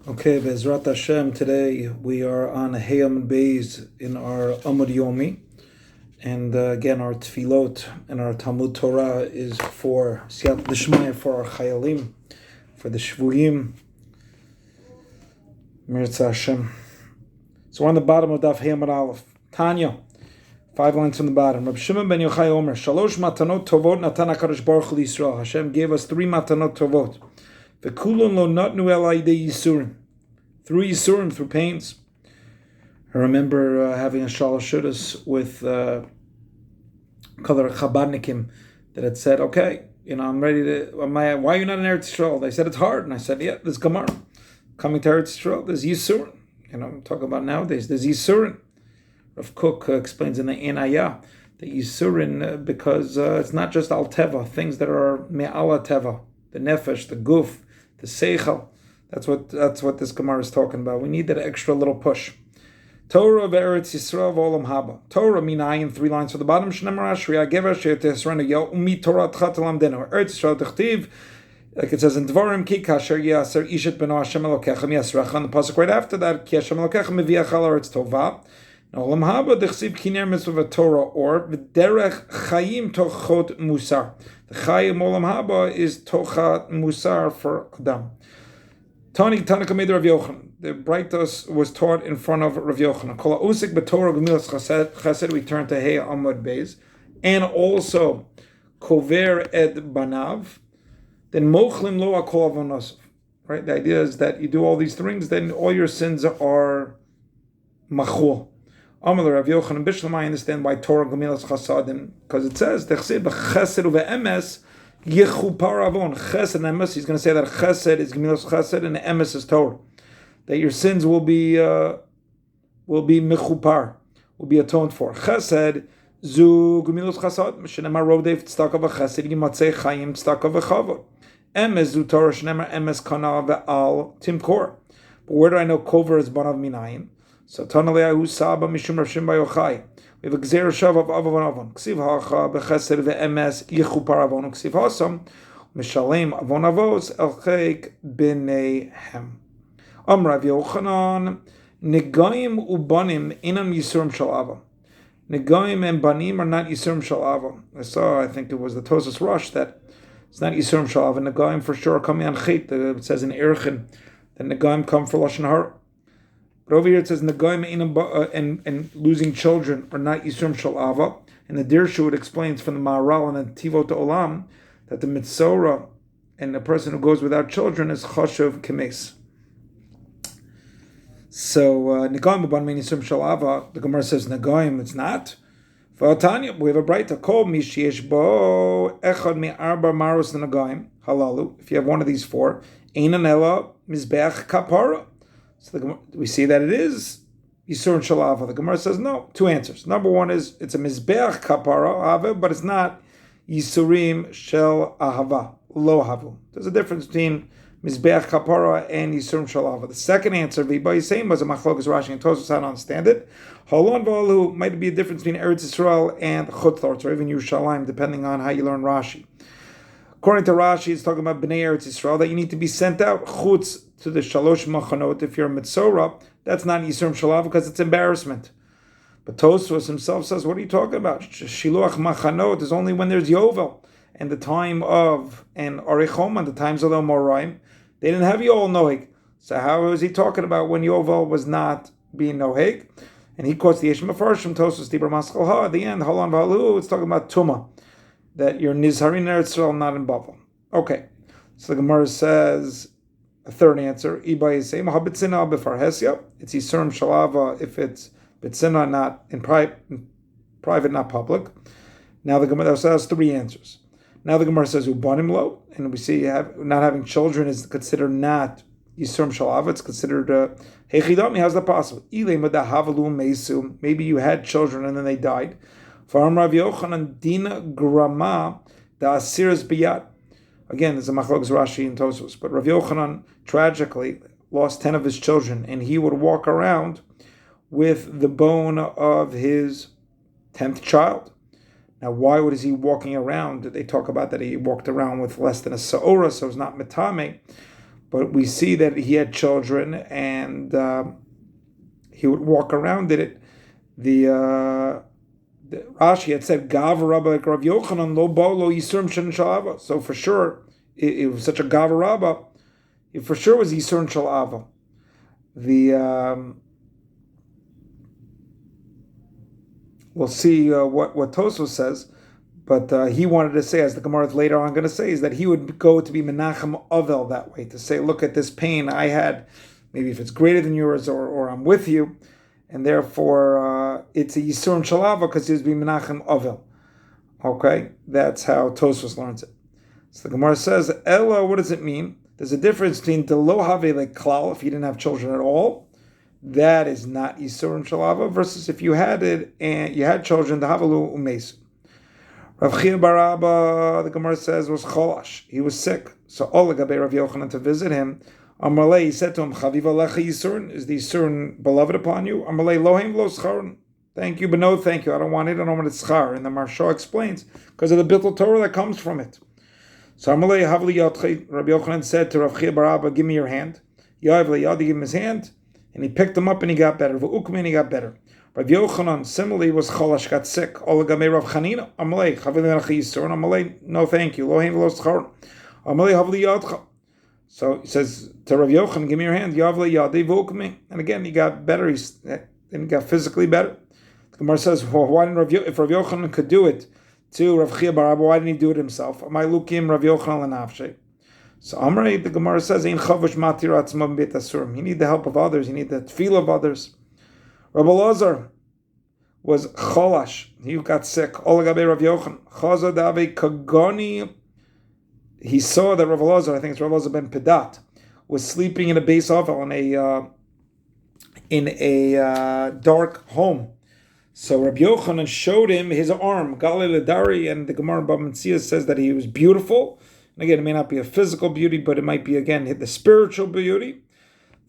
Okay, Bezrat Hashem, today we are on Hayam Beis in our Amud Yomi. And again, our Tfilot and our Talmud Torah is for Siyat D'Shmaya, for our Chayalim, for the Shvuyim, Mirza Hashem. So we're on the bottom of Daf Hayam Aleph. Tanya, 5 lines from the bottom. Reb Shimon ben Yochai Omer, Shalosh matanot tovot natan HaKadosh Baruch Hu Yisrael. Hashem gave us 3 matanot tovot. V'kulon lo natnu el ha'idei yisurim. Through yisurim, through pains. I remember having a shalosh shudas with Kadar Chabadnikim that had said, okay, I'm ready to, why are you not in Eretz Yisrael? They said it's hard. And I said, yeah, there's Gemara. Coming to Eretz Yisrael, there's yisurim. I'm talking about nowadays, there's yisurim. Rav Kook explains in the Inayah that yisurim, because it's not just al teva, things that are me'ala teva, the nefesh, the guf, the seichel. That's what this Gemara is talking about. We need that extra little push. Torah ve'eretz Yisrael v'olam haba. Torah minayin, 3 lines for the bottom. Shnemar Ashriya Gever she'etesrenu yo umi Torah tchatalam denu. Eretz Yisrael techtiv, like it says in Dvarim, ki kasher yaser ishet beno Hashem elokechem yasrecha. And the pasuk right after that, ki Hashem elokechem meviach al eretz tova. Olam haba dechsiv kiner mitzvah Torah or v'derech chayim tochot musar. The chayim olam haba is tochat musar for Adam. Tanaka made Rav Yochanan. The Braitos was taught in front of Rav Yochanan. Kol ha'usik b'Torah gemilas chesed. We turn to Hey Amud Beis, and also kover ed banav. Then mochlim lo akol avonosov. Right. The idea is that you do all these things, then all your sins are machul. Amar Rav Yochanan Bishlam. I understand why Torah gemilas chasadim, because it says dechsid b'chesed uve'emes. Yechupar avon chesed and emes. He's going to say that chesed is gemilas chesed and emes is Torah. That your sins will be mechupar, will be atoned for. Chesed zu gemilas chesed. Shenemar rodev tzedakah v'chesed yimatzei chayim tzedakah v'chavod. Emes zu Torah shenemar emes kana ve'al timkor. But where do I know kover is banav minayim? So Tanaleahu Saba Mishum Rav Shimon bar Yochai. We have a gzer shav of avon. Ksiv hacha bechesed ve'emes yichupar avon. Ksiv hasam mishalem avon avos elcheik b'neihem. Rav Yochanan negaim ubanim inam yisurim shalava. Negaim and banim are not yisurim shalava. I think it was the Tosas Rush that it's not yisurim shalava. Negaim for sure are coming on chait. It says in Erchin that negaim come for lashon hara. But over here it says Nagaim and losing children are not Yisurim Shalava. And the Dirshu explains from the Maharal and the Tivot Olam that the Mitzora and the person who goes without children is Chashuv Kemes. So Nagaim Uban mean Yisurim Shalava. The Gemara says Nagaim, it's not. V'atanya, we have a brighter call Mishiesh Bo Echad Mi Arba Maros Nagaim Halalu. If you have one of these 4, Einan Ela Mizbeach Kapara. So we see that it is Yisurim Shalava. The Gemara says no. 2 answers. Number 1 is it's a Mizbeach Kapara, but it's not Yisurim Shel Ahava, Lo Havu. There's a difference between Mizbeach Kapara and Yisurim Shalava. The second answer, V'ba Yisayim, was a Machlokas Rashi and Tosfos. I don't understand it. Halon V'alu might be a difference between Eretz Yisrael and Chutzlart, or even Yerushalayim, depending on how you learn Rashi. According to Rashi, it's talking about Bnei Eretz Yisrael, that you need to be sent out chutz to the Shalosh Machanot. If you're a Mitzora, that's not Yisurim Shalav because it's embarrassment. But Tosfos himself says, what are you talking about? Shiluach Machanot is only when there's Yovel. And the time of, and Arichom, the times of the Amoraim, they didn't have Yovel Nohig. So how is he talking about when Yovel was not being Nohig? And he quotes the Yesh Mefarshim, Tosfos Dibra Maskal Ha, at the end, Halon V'alu, it's talking about Tumah, that you're Nizharin Eretz Yisrael, not in Bavel. Okay, so the Gemara says, a third answer, it's Yisurim Shalava if it's Bitsina, not in private, not public. Now the Gemara has 3 answers. Now the Gemara says Ubanim Lo, and we see not having children is considered not Yisurim Shalava, it's considered Hechidami. How's that possible? Maybe you had children and then they died. For Rav Yochanan Dina Grama da Asiris Biyat. Again, there's a Machlokes Rashi and Tosfos, but Rav Yochanan tragically lost 10 of his children, and he would walk around with the bone of his 10th child. Now, why was he walking around? They talk about that he walked around with less than a Sa'ora, so it's not Mitame. but we see that he had children, and he would walk around in it. The Rashi had said, Gav Rabba like Rav Yochanan, lo bo lo yisurim shen shalava. So for sure, it was such a Gav Rabba, it for sure was yisurim shalava. We'll see what Tosfos says, but he wanted to say, as the Gemara is later on going to say, is that he would go to be Menachem Avel that way, to say, look at this pain I had, maybe if it's greater than yours, or I'm with you, and therefore it's a Yisurim Shalava because he was being Menachem Avel. Okay, that's how Tosfos learns it. So the Gemara says, Ella, what does it mean? There's a difference between the lo have like klal, if you didn't have children at all, that is not Yisurim Shalava, versus if you had it and you had children, the havalu umesu. Rav Chia bar Abba, the Gemara says, was cholash. He was sick. So all Gabe Rav Yochanan to visit him. Amalei, he said to him, Chaviva lecha Yisurin, is the Yisurin beloved upon you? Amalei, lohem lo scharun. Thank you, but no thank you. I don't want it, I don't want it schar. And the Maharsha explains, because of the Bittul Torah that comes from it. So Amalei, havli yotchi, Rabbi Yochanan said to Rav Chia bar Abba, give me your hand. Yav le gave him his hand, and he picked him up and he got better. V'ukmi, and he got better. Rav Yochanan similarly was cholash, got sick. Olagame Rav Chanina, Amalei, Chavili Menachi Yisur, Amalei, no thank you. Lohem v'lo schar. Amalei havli yadcha. So he says to Rav Yochanan, give me your hand. Yavle yadei v'ukmi. And again, he got better. He got physically better. The Gemara says, well, why didn't if Rav Yochanan could do it to Rav Chia bar Abba, why didn't he do it himself? Amay lukim Rav Yochanan l'nafshe. So Amrei, the Gemara says, Ein chavash matir atzma b'beit asurim. He needed the help of others. He needed the tefillah of others. Rabbi Lazar was cholash. He got sick. Olagabe Rav Yochanan. Chaza dave kagoni. He saw that Rav Lazar, I think it's Rav Lazar ben Pedat, was sleeping in a base oval in a dark home. So Rabbi Yochanan showed him his arm, Galil Ladari, and the Gemara Bava Metzia says that he was beautiful. And again, it may not be a physical beauty, but it might be, again, the spiritual beauty.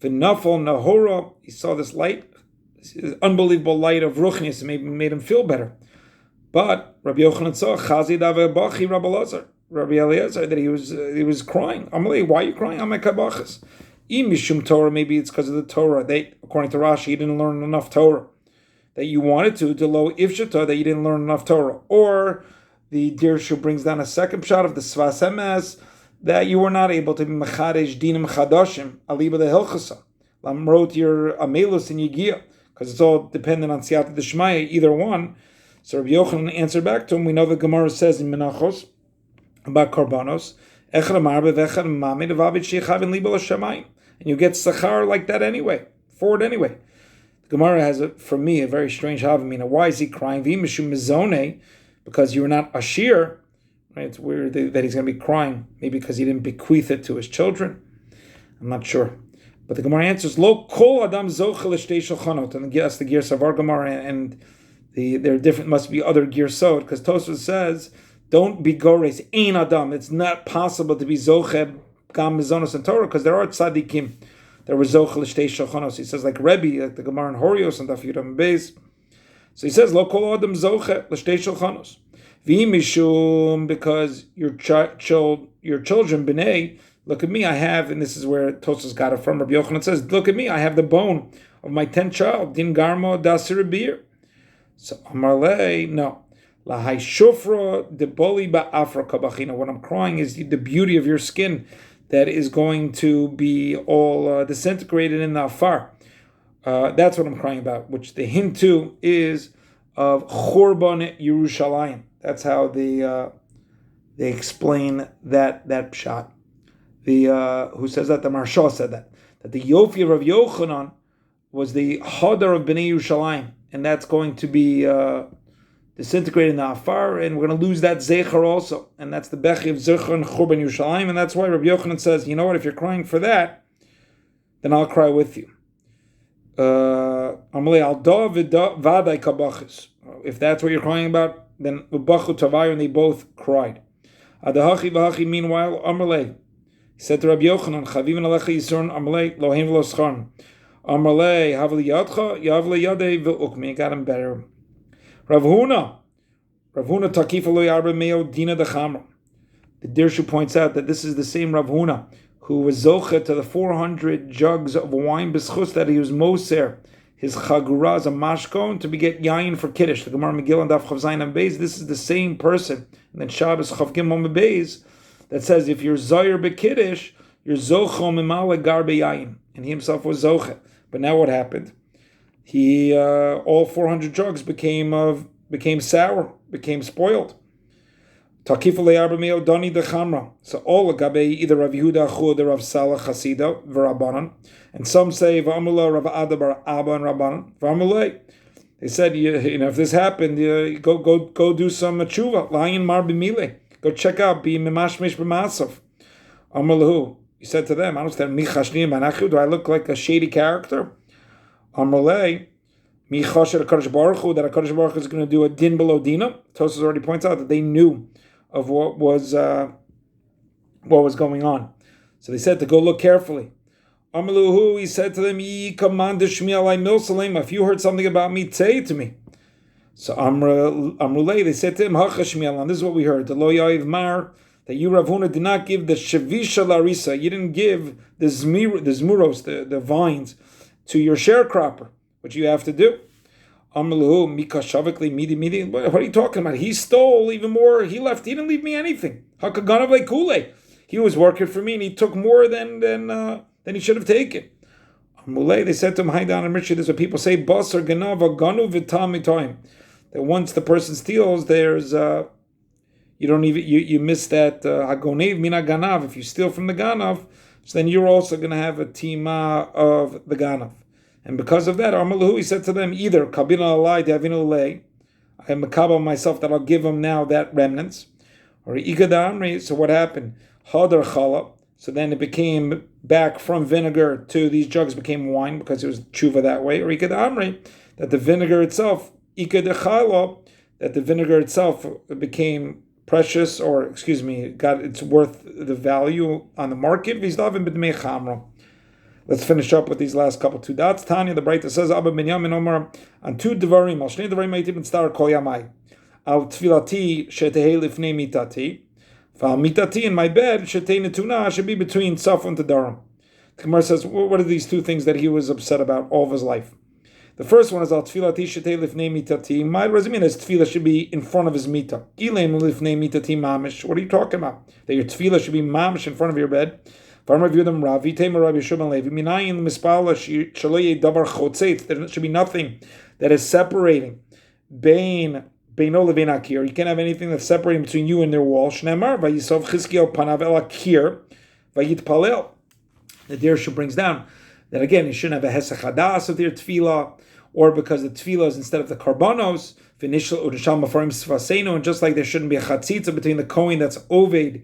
V'nafal Nahora, he saw this light, this unbelievable light of Ruchnius, and made him feel better. But Rabbi Yochanan saw Chazi Dave Bachi Rabbi Lazar, Rabbi Eliezer, that he was crying. Amalei, why are you crying? Amakabachas. Mishum Torah, maybe it's because of the Torah. According to Rashi, he didn't learn enough Torah. That you wanted to lo ifshata, that you didn't learn enough Torah. Or the Dirshu brings down a second shot of the Svas Emes, that you were not able to be Mechadesh Dinim Chadashim, Aliba the Hilchasa. Wrote your Amelus and Yigia, because it's all dependent on Siyata Deshmaya, either one. So Rabbi Yochanan answered back to him. We know the Gemara says in Menachos about Korbanos, and you get Sachar like that anyway, for it anyway. The Gemara has, for me, a very strange havamina. Why is he crying? Because you were not Ashir. Right? It's weird that he's going to be crying. Maybe because he didn't bequeath it to his children. I'm not sure. But the Gemara answers, Lo kol adam zochel shtei shulchanot. And that's the Girs of our Gemara, and there are different, must be other Girsot, because Tosfos says, don't be gores, ein adam. It's not possible to be zocheb gam mizonos and Torah, because there are tzaddikim. There was zochel shtei shulchanos. He says, like Rebbe, like the Gemara in Horios and Daf Yudam Beis. So he says, Lo kol adam zochel shtei shulchanos. V'imishum, because your children, b'nei, look at me, I have, and this is where Tosfos got it from. Rabbi Yochanan says, look at me, I have the bone of my 10th child. Din garmo dasir bir. So Amarle, no. Lahai shofra deboli ba'afra kabachina. What I'm crying is the beauty of your skin that is going to be all disintegrated in the afar. That's what I'm crying about, which the hint to is of Churban Yerushalayim. That's how they explain that pshat. Who says that? The Maharsha said that the Yofi of Rav Yochanan was the Hadar of Bnei Yerushalayim, and that's going to be disintegrated in the Afar, and we're going to lose that Zecher also, and that's the Bechi of Zecher and Churban Yerushalayim, and that's why Rabbi Yochanan says, you know what, if you're crying for that, then I'll cry with you. If that's what you're crying about, then Ubachu Tavayu, and they both cried. Meanwhile, Amalei, he said to Rabbi Yochanan, Chavivin Alecha Yisurin, Amalei, Lohem V'lo Scharn. Amalei, Havli Yadcha, Yavle Yadei V'ukmi, got him better. Rav Huna Takifa Lo Yarba Meo Dina de Chamra. The Dirshu points out that this is the same Rav Huna who was zocha to the 400 jugs of wine, b'schus that he was moser, his chagura as a mashkon, to get yayin for kiddush. The Gemara Megillah and Daf Chav Zayin and Beis, this is the same person, and then Shabbos Chav Gimel Beis, that says if you're zoyer b'kiddush, you're zocha mimala gar beyayin, and he himself was zocha. But now what happened? He all 400 jugs became sour, became spoiled. Takif le'arbameo dani dechamra. So all gabe either Rav Yehuda Chud or Rav Salah Chasida v'Rabbanan, and some say v'amula Rav Ada bar Abba and Rabbanan v'amulei. They said, you know, if this happened, go do some tshuva. Layin mar b'mile. Go check out be memashmish b'masav. Amrlahu. He said to them, I understand. Mi chashni manachu. Do I look like a shady character? Amrulei. Mi chasher HaKadosh Baruch Hu, that HaKadosh Baruch Hu is going to do a din below dina. Tosfos already points out that they knew of what was going on. So they said to go look carefully. Amaluhu, he said to them, if you heard something about me, say it to me. So Amrulei, they said to him, this is what we heard. The lo ya'iv mar, that you, Rav Huna, did not give the shevisha larisa. You didn't give the zmuros, the vines, to your sharecropper, which you have to do. Amaluhu, mika shavikli midi. What are you talking about? He stole even more. He left. He didn't leave me anything. Hakaganav lekule. He was working for me, and he took more than he should have taken. Amulei, they said to him, Haidan and Richie, this is what people say, Bas or Ganava, Ganu Vitam. That once the person steals, there's you miss that Hagonev Mina Ganav. If you steal from the Ganav, so then you're also going to have a tima of the Ganav. And because of that, Amalahu, he said to them, either Kabina Alai Davinu Lei, I am Makaba myself that I'll give him now that remnants, or Igada Amri. So what happened? Hadar Chala. So then it became back from vinegar to these jugs became wine because it was tshuva that way. Or Ikad Amri, that the vinegar itself, Ikad Chala, that the vinegar itself became precious, or got its worth, the value on the market. Let's finish up with these last couple two dots. Tanya, the Breita says, Abba Binyamin Omar, on two devarim, al shnei devarim ha'iti b'tzar kol yamai, al tfilati shetehei lifnei mitati, v'al mitati, in my bed, shetei netuna, should be between Safon and Daram. The Gemara says, what are these two things that he was upset about all of his life? The first one is al tfilati shetehei lifnei mitati. My resume is tefillah should be in front of his mita. Ilem lifnei mitati mamish. What are you talking about? That your tefillah should be mamish in front of your bed? There should be nothing that is separating you can't have anything that's separating between you and their wall. The Dirshu brings down that again, you shouldn't have a hesach hadas of their tefillah, or because the tefillah is instead of the karbanos, and just like there shouldn't be a chatzitza between the kohen that's oved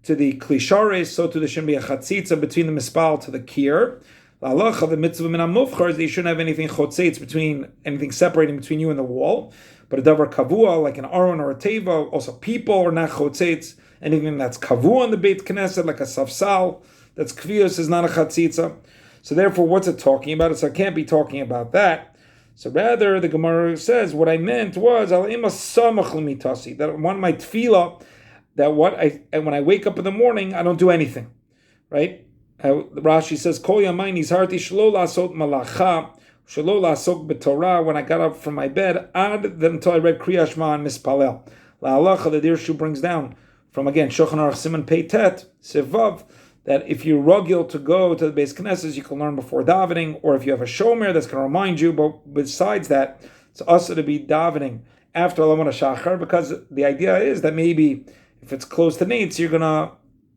to the klishares, so too there shouldn't be a chatzitza between the mispal to the kir. The mitzvah min hamufchar is that you shouldn't have anything chotzeitz between, anything separating between you and the wall. But a davar kavua, like an aron or a teva, also people are not chotzeitz. Anything that's kavua in the Beit Knesset, like a safsal, that's kvius, is not a chatzitza. So therefore, what's it talking about? So I can't be talking about that. So rather, the Gemara says, what I meant was, that one my tefillah, that when I wake up in the morning, I don't do anything, right? Rashi says, "Kol yamayni zarti shelo lasot malacha, shelo lasok b'torah." When I got up from my bed, until I read Kriya Shema and Mispalel. La'alacha, the Dirshu brings down from again Shulchan Aruch Siman Pei Tet Sevav, that if you're rugil to go to the Beis Knesset, you can learn before davening, or if you have a shomer that's going to remind you. But besides that, it's also to be davening after Alamot HaShachar, because the idea is that maybe if it's close to Nates, you're going to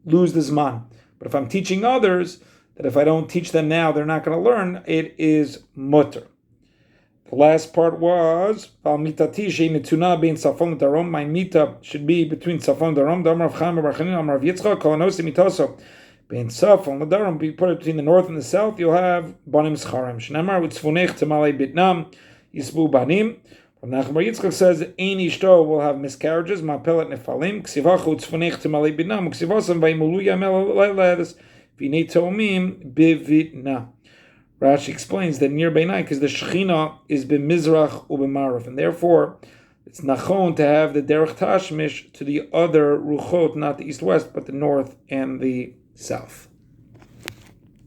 lose the Zman. But if I'm teaching others, that if I don't teach them now, they're not going to learn, it is mutter. The last part was, my mita should be between Safon and Daram. Damar Rav Chaim Bar Chanina, Amar Rav Yitzchak, Kol Anosi mitaso. Bein Safon and Daram, be put between the north and the south, you'll have Banim Scharim. Shnemar Vitzvonech Temalei Bitnam, Yisbu Banim. Nachman Bar Yitzchak says, Ein Ishto will have miscarriages, Ma'pelet Nefalim, Ksivachu Tzfonech Temalei Bitnam, Ksivasam Vaimulu Yamel Leilades, V'nei Tomim Bivitna. Rashi explains that near Beinai, because the Shechina is b'mizrach u'b'marav, and therefore it's nachon to have the derech tashmish to the other ruchot, not the east-west, but the north and the south.